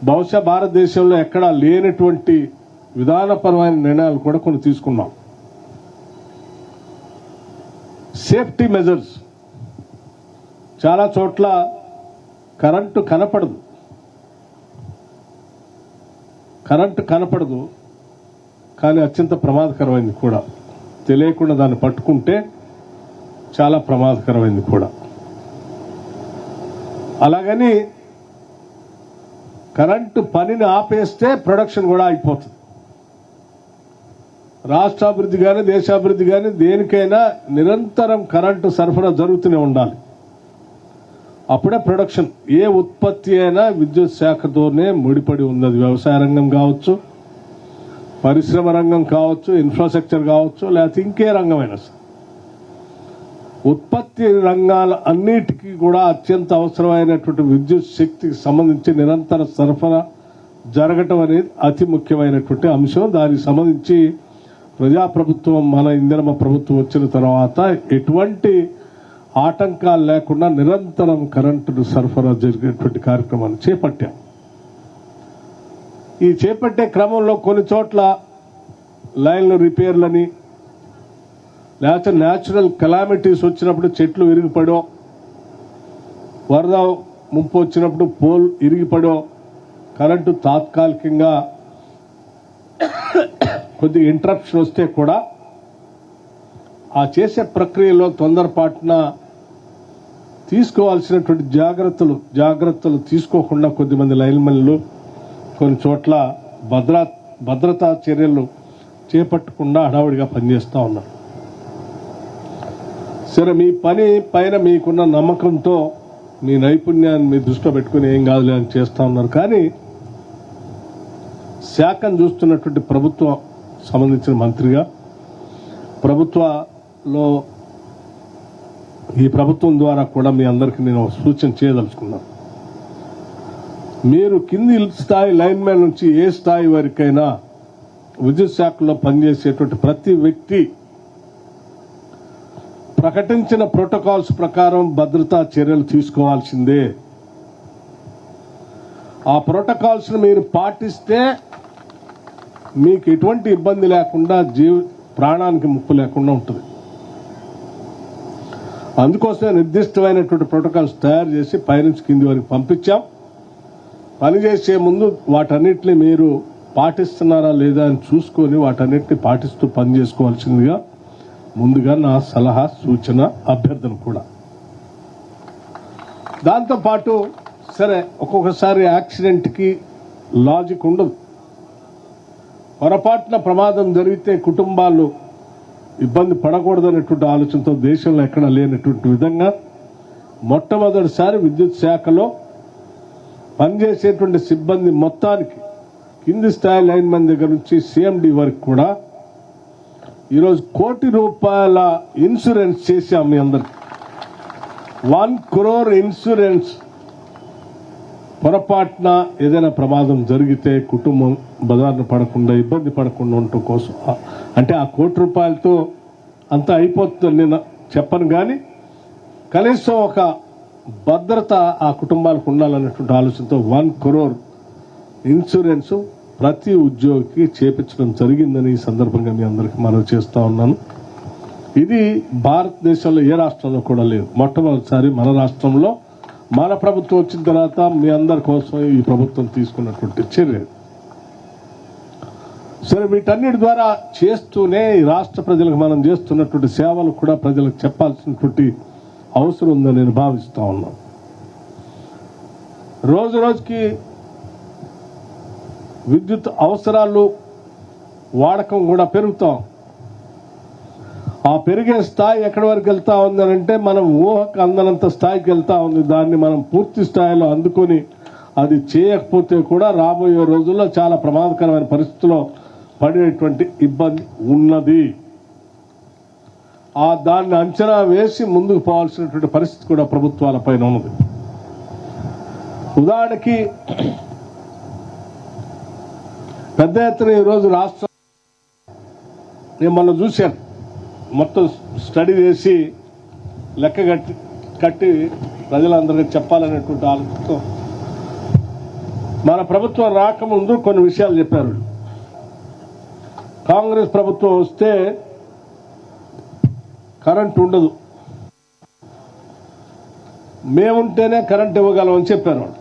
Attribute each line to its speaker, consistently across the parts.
Speaker 1: బహుశా భారతదేశంలో ఎక్కడా లేనటువంటి విధానపరమైన నిర్ణయాలు కూడా కొన్ని తీసుకున్నాం. Safety measures. చాలా చోట్ల కరెంటు కనపడదు కానీ అత్యంత ప్రమాదకరమైంది కూడా. తెలియకుండా దాన్ని పట్టుకుంటే చాలా ప్రమాదకరమైంది కూడా. అలాగని కరెంటు పనిని ఆపేస్తే ప్రొడక్షన్ కూడా అయిపోతుంది. రాష్ట్రాభివృద్ధి కానీ దేశాభివృద్ధి కానీ దేనికైనా నిరంతరం కరెంటు సరఫరా జరుగుతూనే ఉండాలి. అప్పుడే ప్రొడక్షన్. ఏ ఉత్పత్తి అయినా విద్యుత్ శాఖతోనే ముడిపడి ఉన్నది. వ్యవసాయ రంగం కావచ్చు, పరిశ్రమ రంగం కావచ్చు, ఇన్ఫ్రాస్ట్రక్చర్ కావచ్చు, లేకపోతే ఇంకే రంగమైనా సరే ఉత్పత్తి రంగాల అన్నిటికీ కూడా అత్యంత అవసరమైనటువంటి విద్యుత్ శక్తికి సంబంధించి నిరంతర సరఫరా జరగటం అనేది అతి ముఖ్యమైనటువంటి అంశం. దానికి సంబంధించి ప్రజాప్రభుత్వం, మన ఇందిరమ్మ ప్రభుత్వం వచ్చిన తర్వాత ఎటువంటి ఆటంకాలు లేకుండా నిరంతరం కరెంటును సరఫరా జరిగేటువంటి కార్యక్రమాన్ని చేపట్టాం. ఈ చేపట్టే క్రమంలో కొన్ని చోట్ల లైన్ల రిపేర్లని, లేకపోతే న్యాచురల్ కెలామిటీస్ వచ్చినప్పుడు చెట్లు విరిగిపడో, వరద ముంపు వచ్చినప్పుడు పోల్ ఇరిగిపడో, కరెంటు తాత్కాలికంగా కొద్దిగా ఇంటరప్షన్ వస్తే కూడా ఆ చేసే ప్రక్రియలో తొందరపాటున తీసుకోవాల్సినటువంటి జాగ్రత్తలు తీసుకోకుండా కొద్దిమంది లైన్మెన్లు కొన్ని చోట్ల భద్రతా చర్యలు చేపట్టకుండా హడావుడిగా పనిచేస్తూ ఉన్నారు. సరే, మీ పని పైన మీకున్న నమ్మకంతో మీ నైపుణ్యాన్ని మీ దృష్టిలో పెట్టుకుని ఏం కాదులే అని చేస్తూ ఉన్నారు. కానీ శాఖను చూస్తున్నటువంటి ప్రభుత్వం సంబంధించిన మంత్రిగా ప్రభుత్వంలో ఈ ప్రభుత్వం ద్వారా కూడా మీ అందరికీ నేను సూచన చేయదలుచుకున్నాను. మీరు కింది స్థాయి లైన్మెన్ నుంచి ఏ స్థాయి వరకైనా విద్యుత్ శాఖలో పనిచేసేటువంటి ప్రతి వ్యక్తి ప్రకటించిన ప్రోటోకాల్స్ ప్రకారం భద్రతా చర్యలు తీసుకోవాల్సిందే. ఆ ప్రోటోకాల్స్ను మీరు పాటిస్తే మీకు ఎటువంటి ఇబ్బంది లేకుండా ప్రాణానికి ముప్పు లేకుండా ఉంటుంది. అందుకోసమే నిర్దిష్టమైనటువంటి ప్రోటోకాల్స్ తయారు చేసి పైనుంచి కింది వరకు పంపించాం. పనిచేసే ముందు వాటన్నిటిని మీరు పాటిస్తున్నారా లేదా అని చూసుకొని వాటన్నిటిని పాటిస్తూ పనిచేసుకోవాల్సిందిగా ముందుగా నా సలహా, సూచన, అభ్యర్థన కూడా. దాంతోపాటు సరే, ఒక్కొక్కసారి యాక్సిడెంట్కి లాజిక్ ఉండదు. పొరపాటున ప్రమాదం జరిగితే కుటుంబాలు ఇబ్బంది పడకూడదనేటువంటి ఆలోచనతో దేశంలో ఎక్కడా లేనటువంటి విధంగా మొట్టమొదటిసారి విద్యుత్ శాఖలో పనిచేసేటువంటి సిబ్బంది మొత్తానికి కింది స్థాయి లైన్మెన్ దగ్గర నుంచి సిఎండి వరకు కూడా ఈరోజు ₹1 కోటి ఇన్సూరెన్స్ చేశాం మీ అందరికి. 1 crore ఇన్సూరెన్స్. పొరపాటున ఏదైనా ప్రమాదం జరిగితే కుటుంబం బజార్ను పడకుండా, ఇబ్బంది పడకుండా ఉండటం కోసం. అంటే ఆ ₹1 కోటితో అంతా అయిపోతుందని నేను చెప్పను, కానీ కనీసం ఒక భద్రత ఆ కుటుంబాలకు ఉండాలనేటువంటి ఆలోచనతో 1 crore ఇన్సూరెన్స్ ప్రతి ఉద్యోగికి చేపించడం జరిగిందని ఈ సందర్భంగా మీ అందరికీ మనవి చేస్తూ ఉన్నాను. ఇది భారతదేశంలో ఏ రాష్ట్రంలో కూడా లేదు. మొట్టమొదటిసారి మన రాష్ట్రంలో మన ప్రభుత్వం వచ్చిన తర్వాత మీ అందరి కోసం ఈ ప్రభుత్వం తీసుకున్నటువంటి చర్య. సరే, వీటన్నిటి ద్వారా చేస్తూనే ఈ రాష్ట్ర ప్రజలకు మనం చేస్తున్నటువంటి సేవలు కూడా ప్రజలకు చెప్పాల్సినటువంటి అవసరం ఉందని నేను భావిస్తూ ఉన్నాను. రోజు రోజుకి విద్యుత్ అవసరాలు, వాడకం కూడా పెరుగుతాం. ఆ పెరిగే స్థాయి ఎక్కడి వరకు వెళ్తా ఉందనంటే మనం ఊహకు అందనంత స్థాయికి వెళ్తా ఉంది. దాన్ని మనం పూర్తి స్థాయిలో అందుకొని అది చేయకపోతే కూడా రాబోయే రోజుల్లో చాలా ప్రమాదకరమైన పరిస్థితుల్లో పడేటువంటి ఇబ్బంది ఉన్నది. దాన్ని అంచనా వేసి ముందుకు పోవాల్సినటువంటి పరిస్థితి కూడా ప్రభుత్వాల పైన ఉన్నది. ఉదాహరణకి పెద్ద ఎత్తున ఈరోజు రాష్ట్రం నేను మొన్న చూశాను, మొత్తం స్టడీ చేసి లెక్క కట్టి ప్రజలందరికీ చెప్పాలనేటువంటి ఆలోచనతో మన ప్రభుత్వం రాకముందు కొన్ని విషయాలు చెప్పారు. కాంగ్రెస్ ప్రభుత్వం వస్తే కరెంట్ ఉండదు, మేముంటేనే కరెంట్ ఇవ్వగలమని చెప్పారు వాళ్ళు.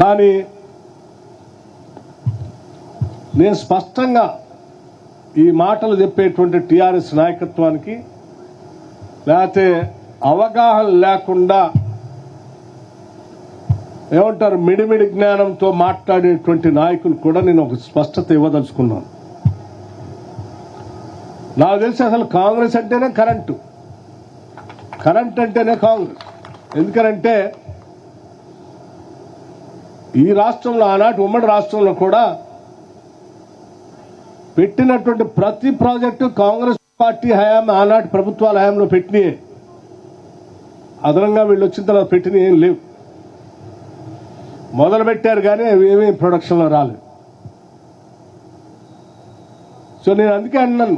Speaker 1: కానీ నేను స్పష్టంగా ఈ మాటలు చెప్పేటువంటి టీఆర్ఎస్ నాయకత్వానికి లేకపోతే అవగాహన లేకుండా ఏమంటారు మిడిమిడి జ్ఞానంతో మాట్లాడేటువంటి నాయకులు కూడా నేను ఒక స్పష్టత ఇవ్వదలుచుకున్నాను. నాకు తెలిసి అసలు కాంగ్రెస్ అంటేనే కరెంటు, కరెంట్ అంటేనే కాంగ్రెస్. ఎందుకనంటే ఈ రాష్ట్రంలో ఆనాటి ఉమ్మడి రాష్ట్రంలో కూడా పెట్టినటువంటి ప్రతి ప్రాజెక్టు కాంగ్రెస్ పార్టీ హయాం ఆనాటి ప్రభుత్వాల హయాంలో పెట్టినాయే. అదనంగా వీళ్ళు వచ్చిన తర్వాత పెట్టినవి ఏం లేవు. మొదలు పెట్టారు కానీ అవి ఏమీ ప్రొడక్షన్లో రాలేదు. సో నేను అందుకే అన్నాను,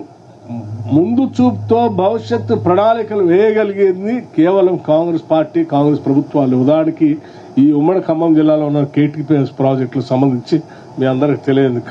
Speaker 1: ముందు చూపుతో భవిష్యత్తు ప్రణాళికలు వేయగలిగేది కేవలం కాంగ్రెస్ పార్టీ, కాంగ్రెస్ ప్రభుత్వాలు. ఉదాహరణకి ఈ ఉమ్మడి ఖమ్మం జిల్లాలో ఉన్న కేటీపీఎస్ ప్రాజెక్టులకు సంబంధించి మీ అందరికి తెలియదు.